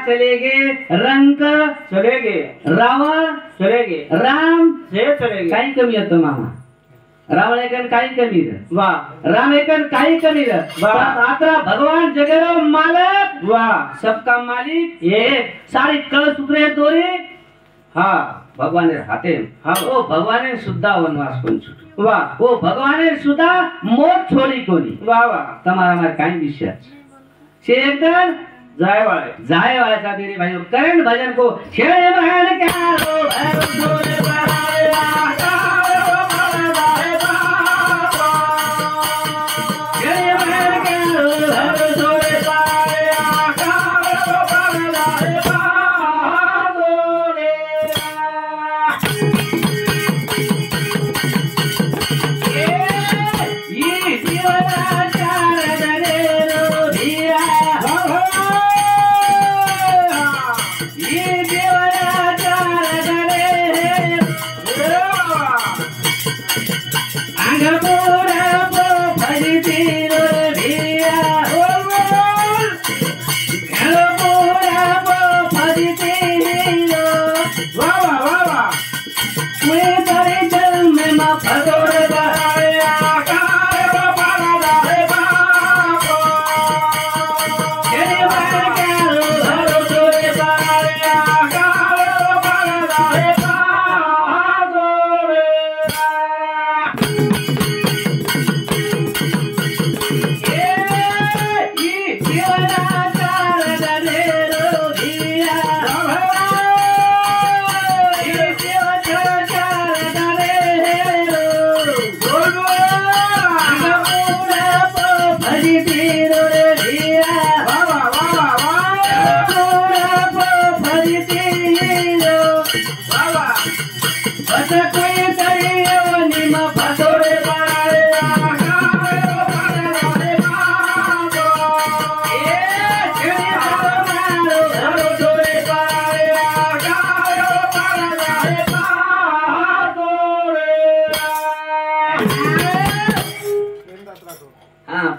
चले गए, रंक चले गए, रावण चले गए, राम से चले गए. काही कमी येतं मामा. रावण एकन काही कमी वा, राम एकन काही कमी वा. आता भगवान जगेरो मालक वा, सबका मालिक एक. सारी कळ सूत्रे दोरे हा भगवाने हाते हा. ओ भगवाने सुद्धा वनवास कोण छूटू वा. ओ भगवाने सुद्धा मोठ छोडी कोणी वा वा. તમારા મારે કાઈ વિશ્વાસ છે એકદમ जाय वाला तेरे भाई करण भजन को छेड़े बहन क्या रो भरोसे बहाया छेड़े बहन क्या रो भरोसे बहाया ये जीवना चार दरेरो धिया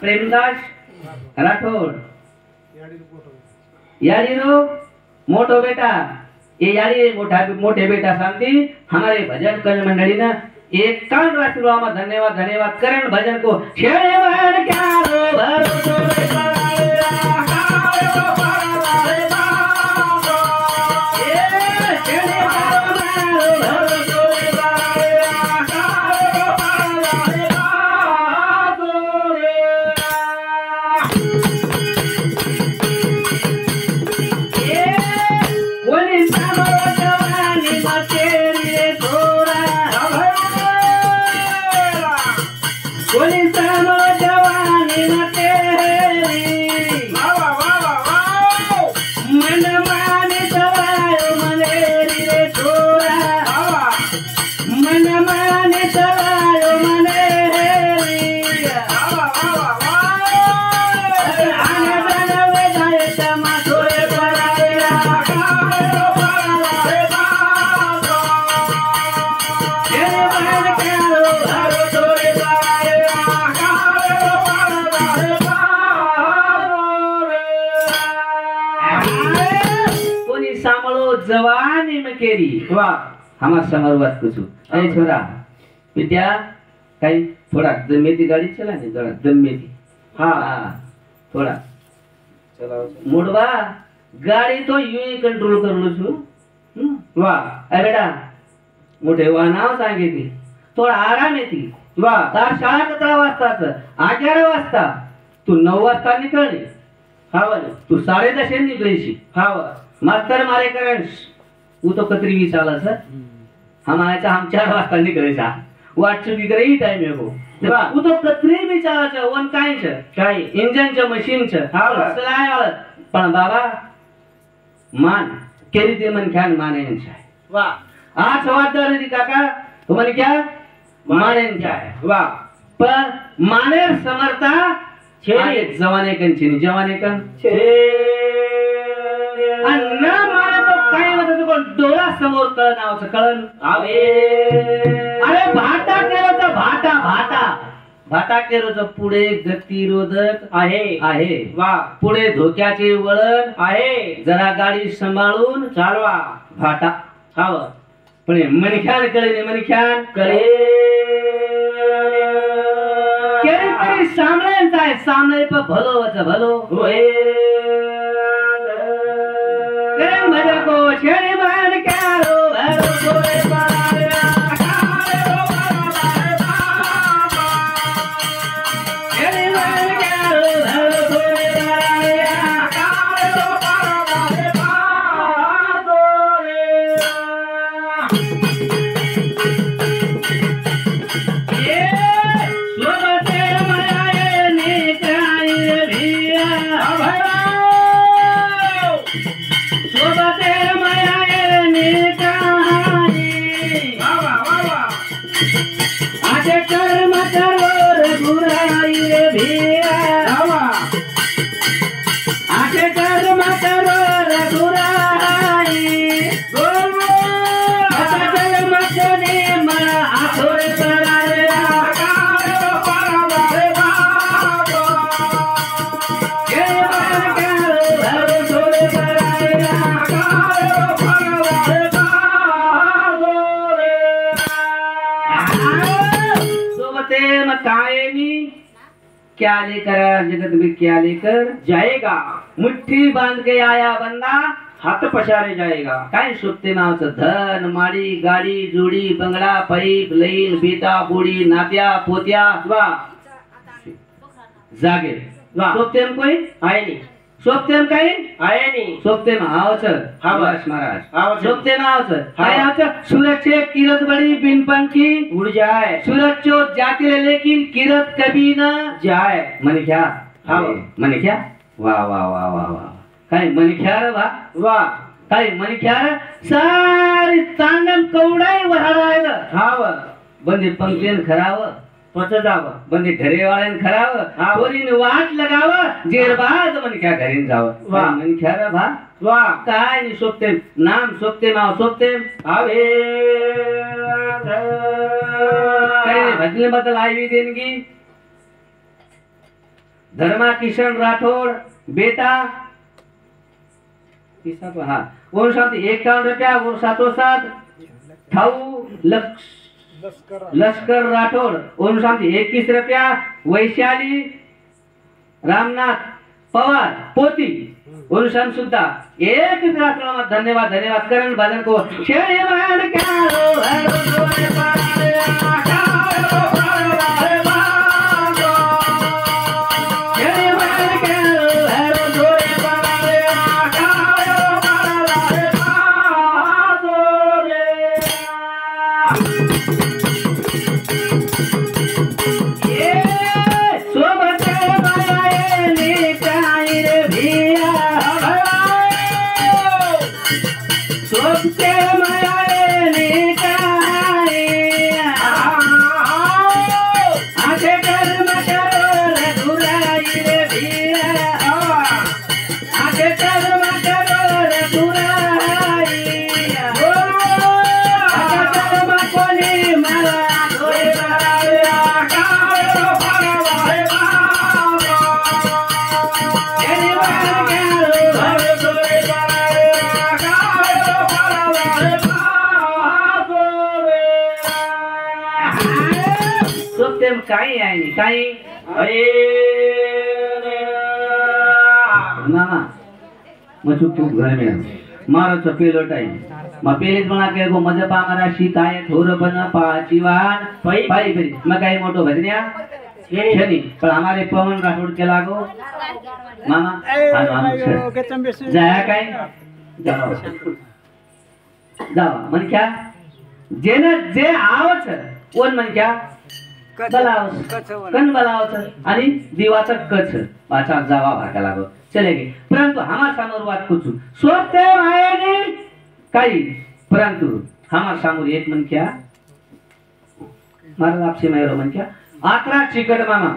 प्रेमदास राठौर यारीनो मोटो बेटा ये यारी मोठे बेटा शांति हमारे भजन करण मंडली ना एक कान राष्ट्रवा में धन्यवाद धन्यवाद करण भजन को छेड़े बहन क्या रो भरोसे कोणी सामो जवानी न तेरी मन माने सवायो मनेरी रे छोरा मन माने सवायो मनेरी आने बनवे जाए तमा छोरे पराया कोणी सांभळो जवानी में केरी वा हमार समर बात कुछ अरे छोरा विद्या काही थोड़ा दमेती गाड़ी चला ने जरा दमेती हाँ थोड़ा चलाओ मुड़वा गाड़ी तो यूं ही कंट्रोल कर लो छू वाह अरे बेटा मोठे वाहनाव सांगे ती थोडा आराम येते वा तार शाळा 17 वाजताच 11 वाजता तू 9 वाजता निकळली हाव तू 10:30 निकळीशी हाव मास्तर मारे करंस तू तो कतरी विचारला सर हम आयचा हम 4 वाजता निकळायचा वाट चुकी करे ही टाइम येगो तेव्हा तू तो कतरी विचारायचं वन कायच काय इंजनचं मशीनचं हाव सलाय आळ पण बाबा मान केरी ते मन ख्यान मानेंच आहे वा आज वादर दी काका तो मन क्या मानेन जाए वाह पर मानेर समर्था छे जवाने कंचिनी जवाने कन छे अन्न माने तो काय म्हणत तो डोळा समोर कळ नावचं कळन आवे अरे भाटा केरोचा भाटा भाटा भाटा केरोचं पुढे गतिरोधक आहे वाह पुढे धोक्याचे वळण आहे जरा गाडी सांभाळून चालवा भाटा हाव पण मनख्यान कळे मनख्यान कळे केरी तरी सामळ्यांचा आहे सामळे पर भलो वच भलो होय करे मजा को छेड़ी मान क्यारो भरो सोरे पाया छेड़ी मान क्यारो भरो सोरे क्या लेकर जगत में क्या लेकर जाएगा मुट्ठी बांध के आया बंदा हाथ पछारे जाएगा काय सोबते नावचं धन माडी गाडी जोडी बंगला पैप लईन बेटा बुडी नात्या पोत्या वा जागे वा सोबतेम कोई आहे नहीं सोबतेम काही आहे नहीं सोबतेम आवचं हा बस महाराज सोबतेम आवचं काय आवचं सूरज से किरत बड़ी बिन पंखी उड़ जाए सूरज चो जाती रहे लेकिन किरत कभी न जाए मन क्या हाँ मन क्या वाह वाह वाह वाह वाह काय मन क्या रे वाह वाह काय मन क्या रे सारी तांडम कवडाई वहाडायला हाव बंदी पंक्तीन खराव पचदाव बंदी घरे वाळन खराव पोरीन वाट लगाव जेरबाज मन क्या घरीन जाव वाह मन क्या रे भा वाह काय नि सोपते नाम सोपते नाव सोपते आवे काय भजन बदल आई देनगी धर्मा किशन राठौड़ बेटा हाँ वो साथ 51 रुपया वो सातों साथ ठाऊ लश्कर राठौड़ वो साथ 21 रुपया वैशाली रामनाथ पवार पोती वो सुद्धा एक धन्यवाद धन्यवाद करण भजन को Yeah. तेम काही आहे नाही काही मामा मग चुप चुप घर में मारो चपेलो टाइम मैं पेले बना के को मजे पा मारा शिकाय थोर बना पाचीवान पाई पाई फिर मैं काही मोटो भजनिया छनी पर हमारे पवन राठौड़ के लागो मामा जाया काय जाओ जाओ मन क्या जेना जे आवच कोण मन क्या बलाव कन बलावच आणि दिवाचा कच पाछा जावा भागा लागो चलेगे परंतु हमार समोर बात कुछ सोते आएगी काही परंतु हमार समोर एक मन क्या मारा आपसे मेरो मन क्या आत्रा चिकट मामा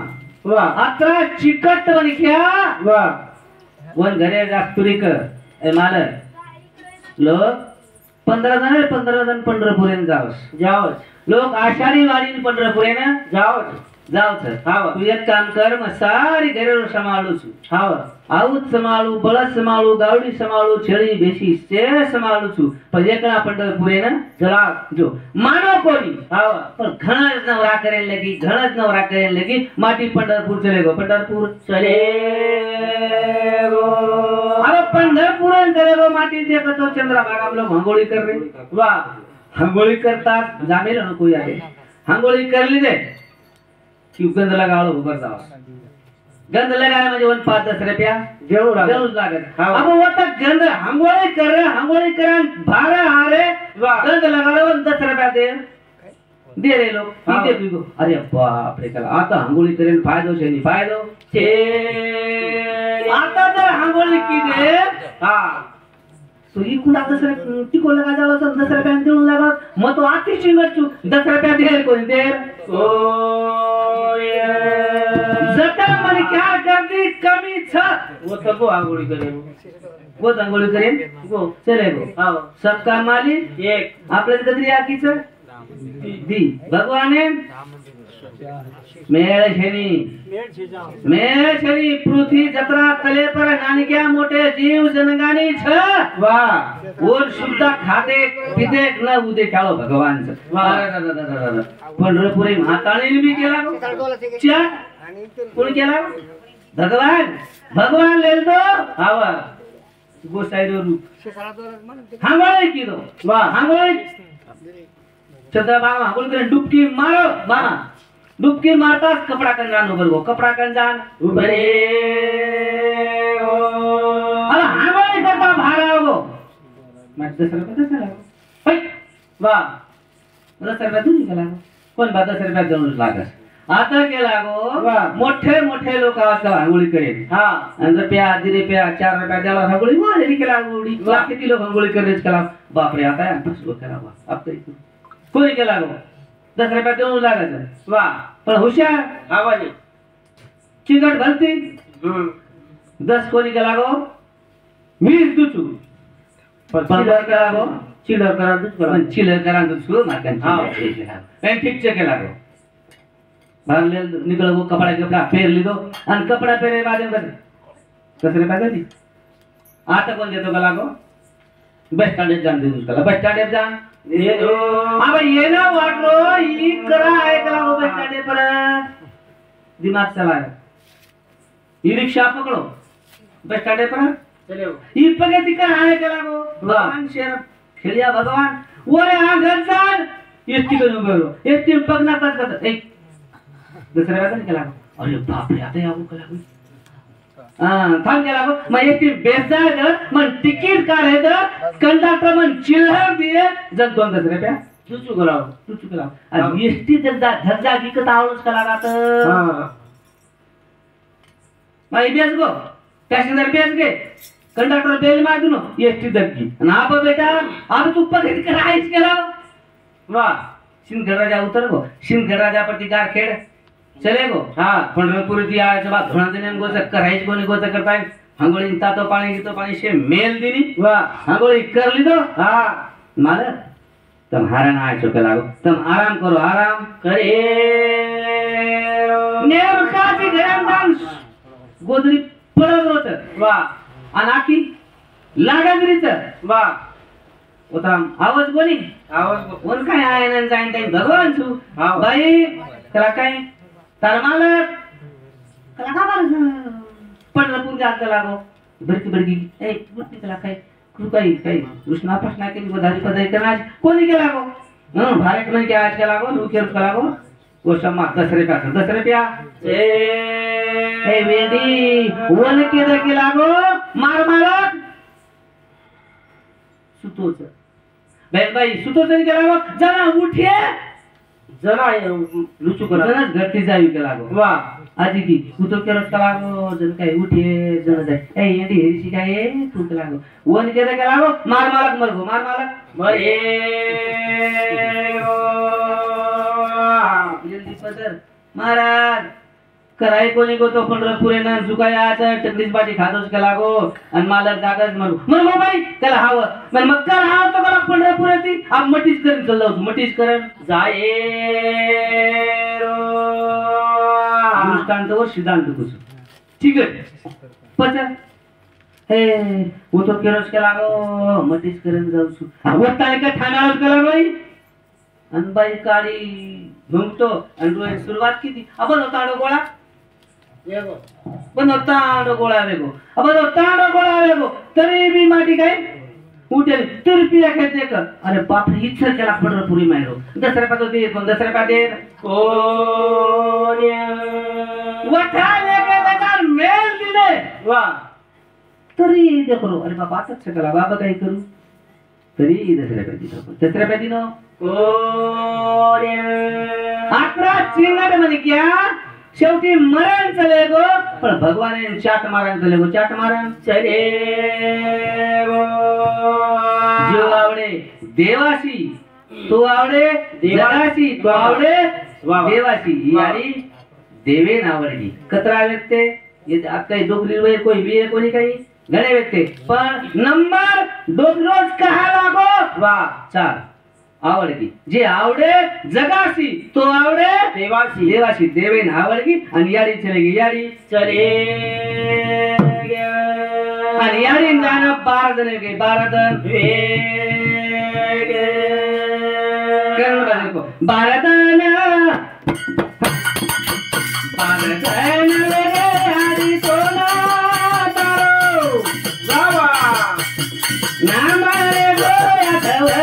वाह आत्रा चिकट मन क्या वाह वन घरे जास्तुरिक ए मालक लोक 15 जण पंढरपुरेन जावस लोक आषाढी वारीन पंढरपुरेन जावच हाव तू एक काम कर मग सारी घरे सांभाळू हाव आऊत संभाळू बळस संभाळू गावडी संभाळू छेडी बेसी से संभाळू छु पण एकला पंढरपुरेन चला जो मानो कोणी हाव पण घणज नवरा करेल लगी माटी पंढरपुर चले गो पंढरपुर चले गो अरे पंढरपुरन चले गो माटी देखतो चंद्रभागा हम लोग हंगोळी कर रहे वाह हंगोळी करतात जामेल न कोई आहे हंगोळी करली दे क्यों गंध लगाओ ऊपर जाओ गंध लगाया म्हणजे 5-10 रुपया जरूर लागत अब वो तक गंध हंगोळी कर भाड़ा हारे गंध लगाओ 10 रुपया दे रे लोग पीते पीगो अरे बाप रे चला आता हंगोळी करेन फायदो छे नी फायदो छे आता जर हंगोळी की दे हां तो ही कुणा 10 रुपया टिको लगा जाओ 10 रुपया देऊन लगा मग तो आती चिंगट 10 रुपया दे कोणी दे ओ जटा मन क्या करती कमी छ वो तो आंगोली करे वो आंगोली करे वो चले गो आओ सबका मालिक एक आपल्या कदरी आकीच दी भगवाने मेळ छेनी पृथ्वी जत्रा तले पर नानक्या मोठे जीव जनगानी छ वाह और शुद्ध खाते पिते न उदे खेळो भगवानच वाह पंढरपुरी महाकाळीने बी केला च्या कोण केला भगवान लेल दो आवा गोसाईरो रूप हांगोळी की दो वाह हांगोळी चंद्रभागा हांगोळी करे डुबकी मारो बाबा डुबकी मारतास कपड़ा कंजान ऊपर गो कपड़ा कंजान ऊपर अरे हांगोळी करता भारा गो मैं 10 रुपया चला भाई वाह 10 रुपया दूनी चला कोण 10 रुपया देऊन लागस आता के लागो मोठे लोक आजकाल आंघोळी करेल हा आणि रुपया 4 रुपया द्याला आंघोळी मोठी केला आंघोळी लाख किती लोक आंघोळी करेच केला बाप रे आता बस करा बा अब तरी कोणी केला गो 10 रुपया देऊन लागायचं वाह पण हुशार आवाज चिंगट भलती 10 कोणी केला गो 20 दुचू पण चिल्लर करा गो चिल्लर करा दुचू मार्कन हा ठीक केला गो भागले निकल वो कपड़ा फेर ली दो अन कपड़ा फेरे बाद में कसरे बागली आता कोण देतो गला गो बस स्टँड जान दे उसका बस स्टँड जान ये दो अब ये ना वाटलो ई करा आहे कला वो बस स्टँड पर दिमाग चला ई रिक्शा पकड़ो बस स्टँड पर चलो ई पगती का आहे कला गो भगवान शेर खेलिया भगवान ओरे आ घर जान एसटी को नो एसटी पगना कर एक दुसऱ्या वेळेस केला अरे बाप रे आता यावं केला थांब केला मग एकटी बेजार मग तिकीट काढायचं कंडक्टर मग चिल्लर दिए जग 2 रुपया तुचू गेला आणि एसटी धरजा विकत आवडच कला रात मग बेस गो पॅसेंजर बेस गे कंडक्टर बेल मार दिनो एसटी दग्गी आणि आप बेटा अब तू पगत करायच केला वाह सिंधगड राजा उतर गो सिंधगड राजा प्रतिकार खेड चले गो हाँ पंढरपुर दिया जब धुना देने को चक्कर है इसको निको चक्कर पाए हंगोली इंता तो पानी से मेल दिनी वाह हंगोली कर ली दो हाँ मारे तुम हारन आए चुके लागो तुम आराम करो आराम करे नेम काची घरान डांस गोदरी पडत होत वाह अनाकी लागागिरीच वाह उतराम आवाज कोणी आवाज कोण काय आहे ना जाईन भगवान छु भाई कला काय तार मालक कला का पंढरपूर जात लागो बरकी बरकी ए कुठे कला काय कृपाई काही कृष्णा प्रश्न केली बधारी पदारी करणार कोणी केला गो भारत मध्ये क्या आज केला गो रुकेर कला गो वो सम्मा दसरे प्या ए वेदी वन केला गो मार मालक सुतोच बहन भाई सुतोच केला गो जना उठे जना लुचू करा जना घरती जावी केला गो वा आजी की सुतो केलस केला गो जन काय उठे जन जाय ए येडी हेरी काय तू केला गो वन केला गो मार मालक मये जल्दी पदर महाराज कराय कोणी गो तो पंढरपुरे ना जुकाया टकलीच बाटी खातोच केला गो आणि मालक जागच मरू बाई त्याला हाव मग कर हाव तो कला पंढरपुराची आप मटीच करून चाललो मटीच करण जाये दृष्टांत व सिद्धांत कुछ ठीक आहे पचा हे वो तो केरोस केला गो मटीच करून जाऊ छु वत्ताने का ठाण्यावर केला बाई आणि बाई काळी घुमतो आणि रोज सुरुवात किती आपण होता गोळा येगो पण होता गोळा वेगो आपण होता गोळा वेगो तरी भी माटी काय उठेल तिरपिया खेळते कर अरे बाप रे इच्छा केला पंढरपुरी मायरो दसऱ्या पातो दे पण दसऱ्या पादे कोण्या वठा लेके त्याचा मेल दिले वा तरी देखो अरे बाबा असंच केला बाबा काय करू तरी दसऱ्या पादी नो कोण्या 11 चिंगाट म्हणे क्या शेवटी मरण चले गो पण भगवान चाट मारण चले गो चाट मारण चले गो जो आवडे देवासी तो आवडे देवासी तो आवडे देवासी यारी देवे नावडली कतरा व्यक्ते ये काही डोकरी वे कोई भी है कोणी काही घणे व्यक्ते पण नंबर डोकरोज कहा लागो वा 4 आवडगी जे आवडे जगासी तो आवडे देवासी देवेन आवडगी आणि याडी चलेगी आणि याडी जाना 12 जण गे 12 जण करण बदल को 12 जण हरी सोना तारो बाबा नाम रे गोया धवना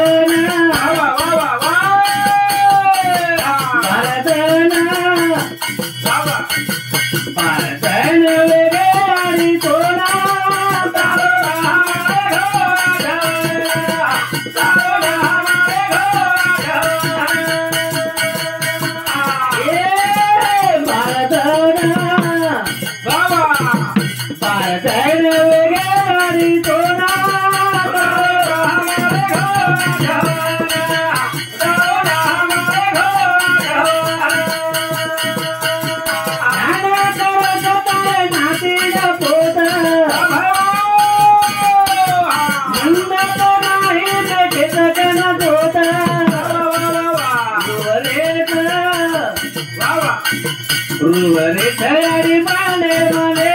रुवरे तयारी माने माने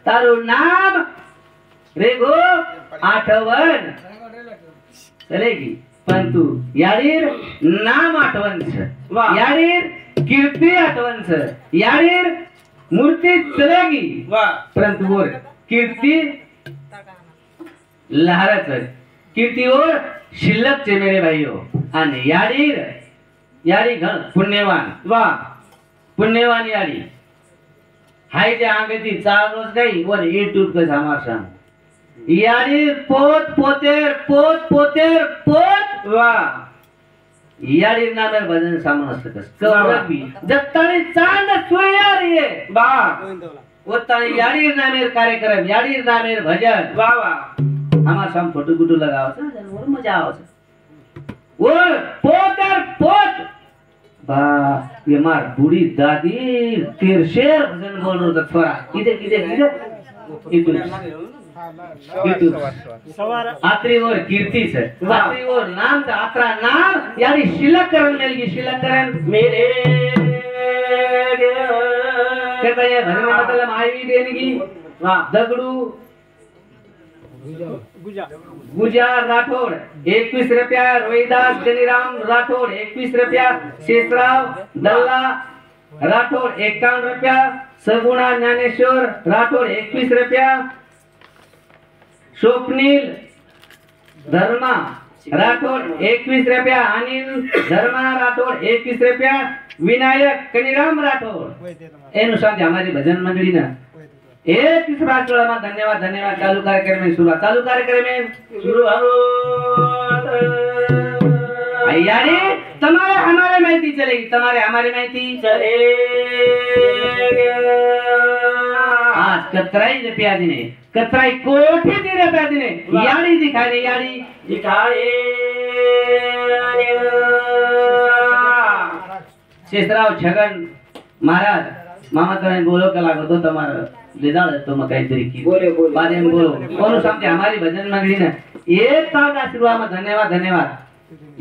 तारू नाम रेगो आठवण चलेगी पण तू याडीर नाम आठवण याडीर कीर्ती आठवण याडीर मूर्ती चलेगी परंतु वो कीर्ती लहरत कीर्ती और शिल्लक चे मेरे भाइयों आणि याडीर याडी घण पुण्यवान वा पुण्यवान याडी हाय जे आंगती चालवच गई वर यूट्यूब का समाचार यारी पोत पोतेर पोत वा यारी नामेर भजन सामनस्त कस कवरबी जत्तानी चांद सूर्या रे बा ओतानी यारी नामेर कार्यक्रम यारी नामेर भजन वा वा हमार सम फोटो गुटू लगाव छ और मजा आव छ और पोतेर पोत बा ये मार बूढ़ी दादी तेर शेर भजन बोल रहा था थोड़ा इधर आत्री और कीर्ति से आत्री और नाम का आत्रा नाम यानी शिलकरण मिलगी शिलकरण मेरे कहता है भजन में मतलब आई देने की वाह दगड़ू गुजा राठौड़ 21 रुपया रोहिदास गनीराम राठौड़ 21 रुपया शेषराव दल्ला राठौड़ 51 रुपया सगुणा ज्ञानेश्वर राठौड़ 21 रुपया स्वप्नील धर्मा राठौड़ 21 रुपया अनिल धर्मा राठौड़ 21 रुपया विनायक कनीराम राठौड़ एनु साथ हमारी भजन मंडली ना एक तीसरा चोला में धन्यवाद धन्यवाद चालू कार्यक्रम में शुरुआत यानी तुम्हारे हमारे माहिती चलेगी तुम्हारे हमारे माहिती चलेगी आज कतराई ने प्याजी ने कतराई कोठी दी रे प्याजी ने याड़ी दिखाए शेषराव छगन महाराज मामा तुम्हें बोलो कला को तो तुम्हारा लिदाल तो मैं काहीतरी की बोले बारे में बोलो कौन सामने हमारी भजन मंडली ने एक साल का आशीर्वाद में धन्यवाद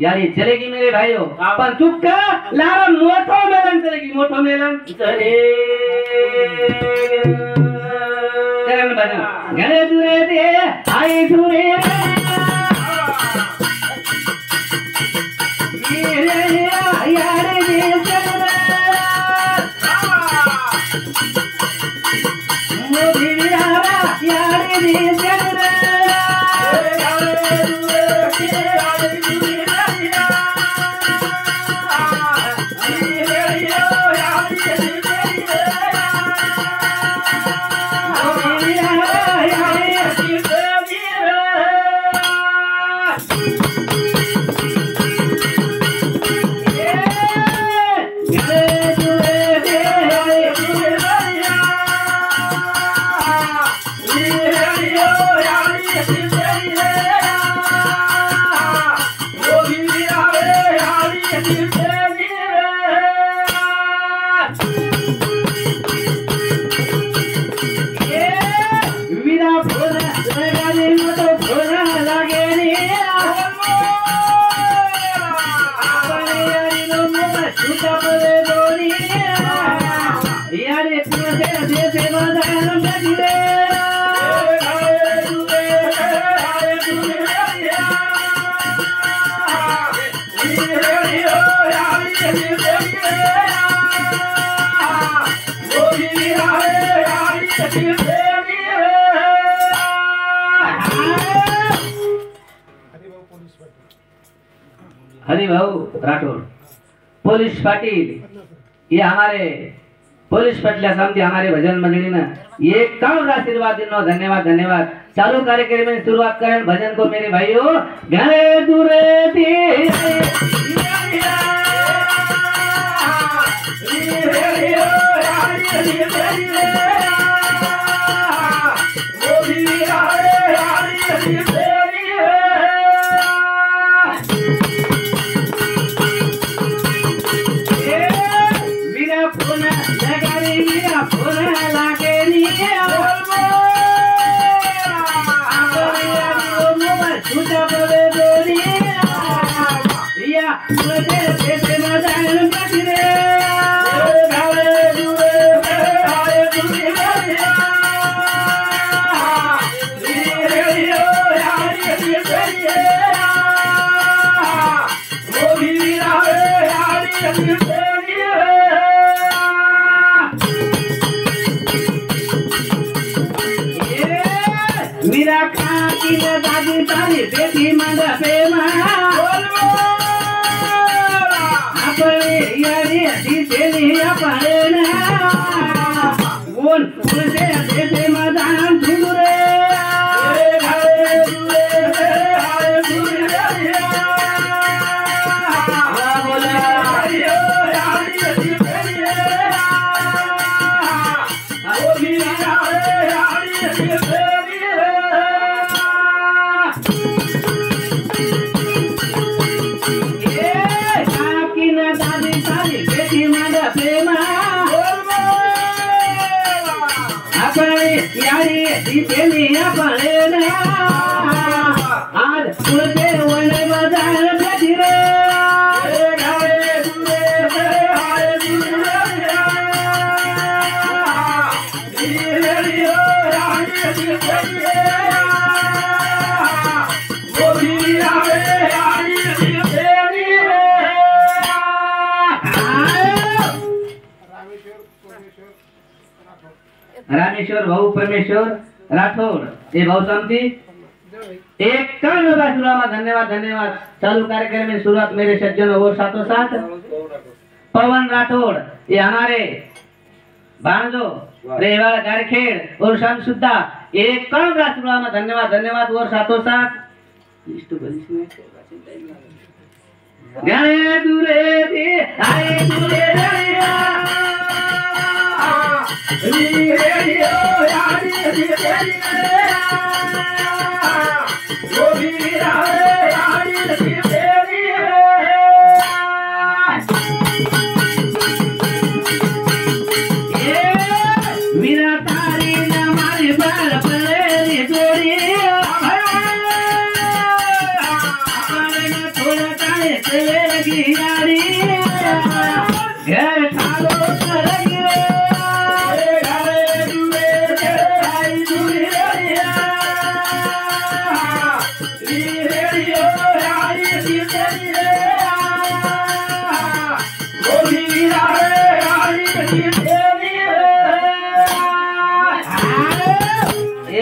यार ये चलेगी मेरे भाइयों पर चुपका लारा मोटो मेलन चलेगी मोटो मेलन चले चलन भजन गले दूरे दे आए दूरे यार दे हरिभाऊ राठौर पोलीस पाटील ये हमारे पोलीस पाटल्या सामने हमारे भजन मंडली ने ये काम आशीर्वाद दिनो धन्यवाद चालू कार्यक्रम में शुरुआत करें भजन को मेरे भाइयों घरे दूरे ऊन उलटे देते मदान झुंगरे आज पुढे वन बजार भेटिरे रामेश्वर भाऊ परमेश्वर राठौड़ ये भाऊ समती एक कर्ण में धन्यवाद धन्यवाद। चालू कार्यक्रम में शुरुआत मेरे सज्जनों और साथों साथ पवन राठौड़ ये हमारे भांजो रेवाड़ा गारखेड़ और शाम सुद्धा एक कर्ण में धन्यवाद धन्यवाद और साथों साथ गणे दूरे दे आए दूरे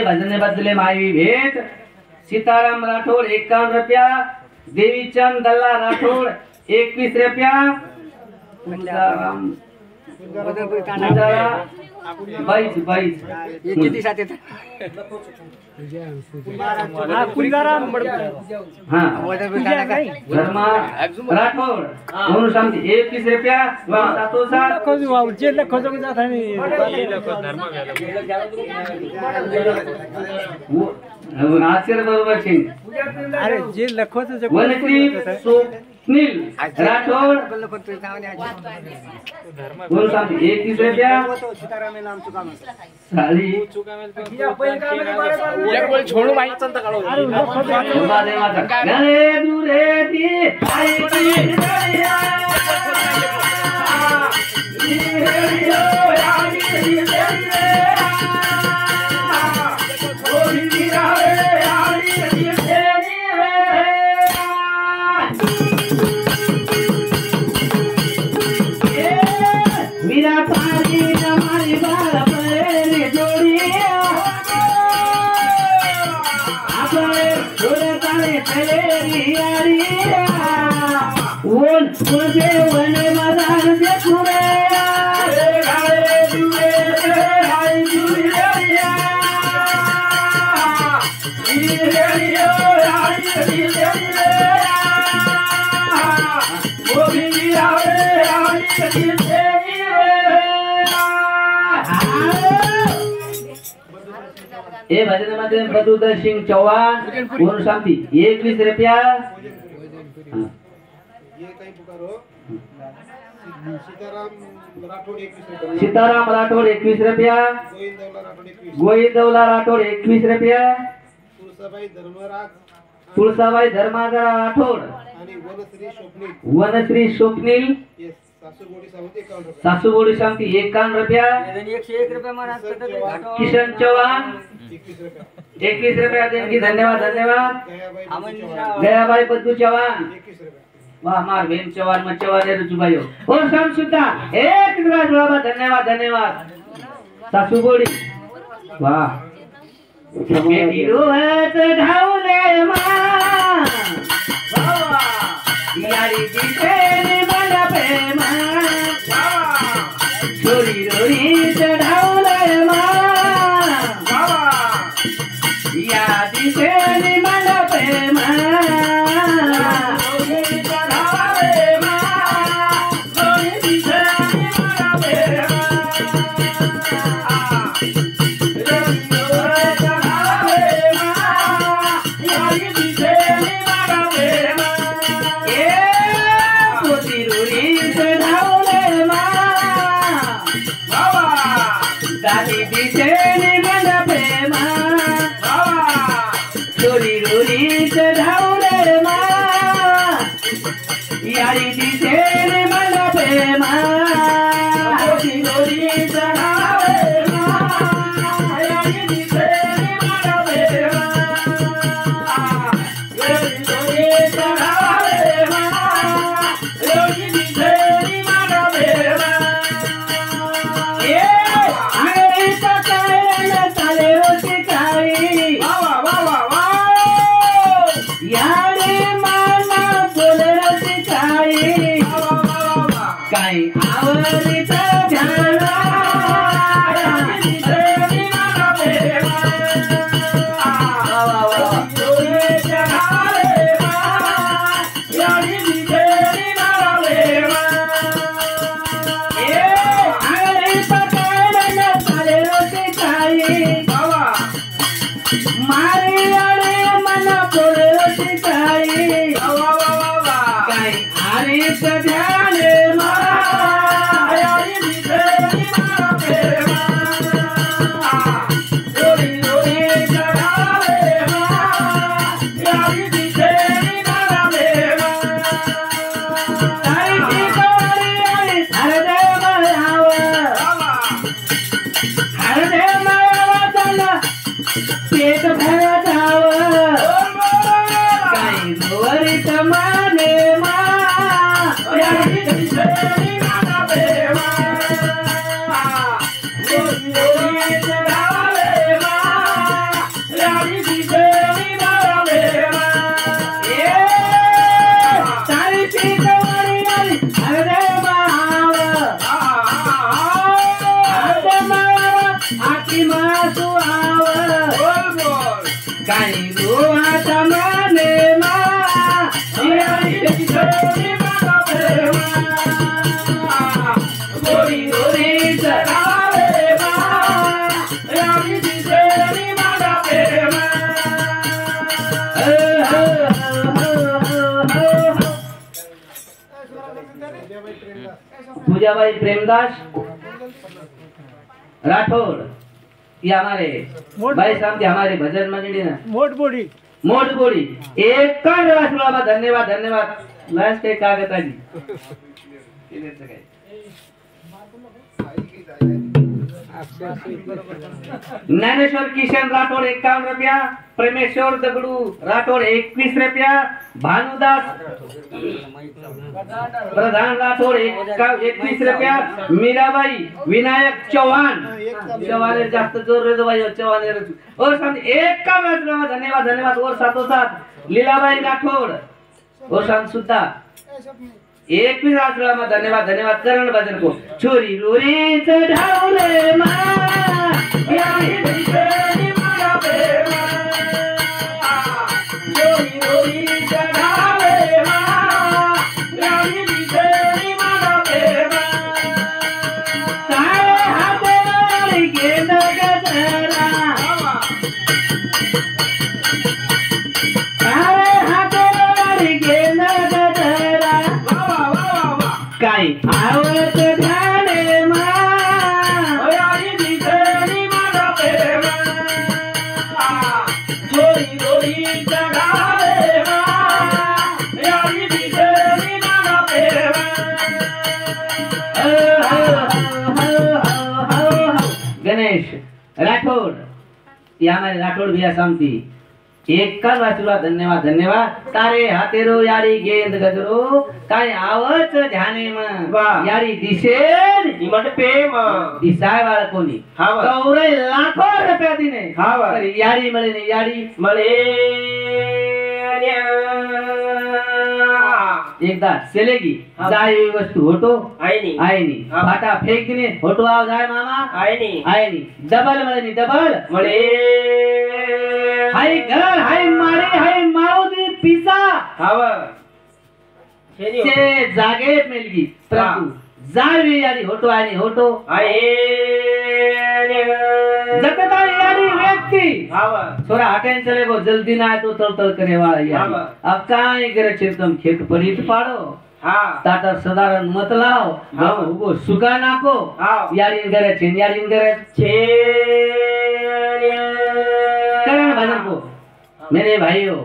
भजने बदले माई भेंट सीताराम राठौड़ 51 रुपया, देवीचंद दल्ला राठौड़ 21 रुपया, 22 धर्मा राठौड़ दोनों शांति 21 रुपया सातों सात आश्चर्य बरोबर अरे जे लखो नील राठौड़ दोनों शांति 21 रुपया साली एक बोल छोड़ो भाई चंदा काढो गणे दूरे दी मेरा पानी हमारी बाल पर जोड़ी मुझे वन मदान से छुड़े ये भजन मध्ये बदुदर सिंह चौहान पूर्ण शांति 21 रुपया सीताराम राठौड़ 21 रुपया गोविंदौला राठौड़ 21 रुपया तुळसाबाई धर्माजा राठौड़ वनश्री स्वप्निल सासूबोडी शांति 51 रुपया 101 रुपया किशन चौहान 21 रुपया देंगी धन्यवाद धन्यवाद गयाबाई बद्दू चौहान वाह मार बेन चौहान में चौहान रुचुभाई और शाम सुद्धा एक बाबा धन्यवाद धन्यवाद सासूबोडी वाह बेटी रोहत ढावले मां यारी दिसे बड़ा प्रेम छोरी रोरी चढ़ावले दिसेनी मन प्रेमा चोरी रोरीच धावले मा यारी दिसेनी मन प्रेमा चोरी रोरीच धावले मा यारी दिसेनी मन प्रेमा चोरी रोरीच धावले मा यारी दिसेनी मन प्रेमा पूजाबाई प्रेमदास राठौड़ ये हमारे भाई साहब जी हमारे भजन मंडली ना मोट बोड़ी एक धन्यवाद धन्यवाद लास्ट के कागज ज्ञानेश्वर किशन राठौड़ 51 रुपया, प्रेमेश्वर दगड़ू राठौड़ 21 रुपया, भानुदास प्रधान राठौड़ 21 रुपया, मीराबाई विनायक चौहान जास्त जोर रे भाई चौहान और साथ 51 धन्यवाद धन्यवाद और साथों साथ लीलाबाई राठौड़ और साथ सुद्धा 21 आश्रम धन्यवाद धन्यवाद करण भजन को छोरी रोरी चढ़ावले मां यारी दिशेनी मारा प्रेमा छोरी रोरी चढ़ावले मां यारी दिशेनी मारा प्रेमा तारे हाथे वाली गेंद गजरा तारे हाथे वाली गेंद गजरा काही आवत ध्याने मां यारी दिशेनी मारा प्रेमा छोरी रोरी चढ़ावे मां यारी दिशेनी मारा प्रेमा गणेश राठौड़ या हमारे राठौड़ भैया शांति एक कर वाचुला धन्यवाद धन्यवाद तारे हातेरो यारी गेंद गजरो काय आवत ध्याने में यारी दिशेन इमट प्रेम दिसाय वाला कोणी कौरे लाखो रुपया दिने यारी मळे ने यारी मळे एकदा चलेगी जाय वस्तु होटो आईनी फाटा फेक दिने होटो आव जाय मामा आईनी डबल मळे डबल मळे हाय घर हाय मारे हाय माऊदी पिसा हाव से जागे मिलगी प्रभु जावी यारी होटो आईनी होटो जगता यारी व्यक्ति हाव थोड़ा हटेन चले गो जल्दी ना तो तल तल करे वाला यार अब काई करे चिरतम खेत परीत पाड़ो ताता साधारण मत लाओ वो सुका नाको यारिन करे करण भजन को मेरे भाइयों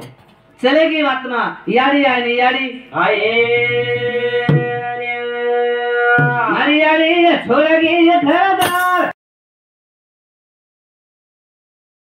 चलेगी बात में यारी आए यारी आए यारी छोड़ेगी ये घर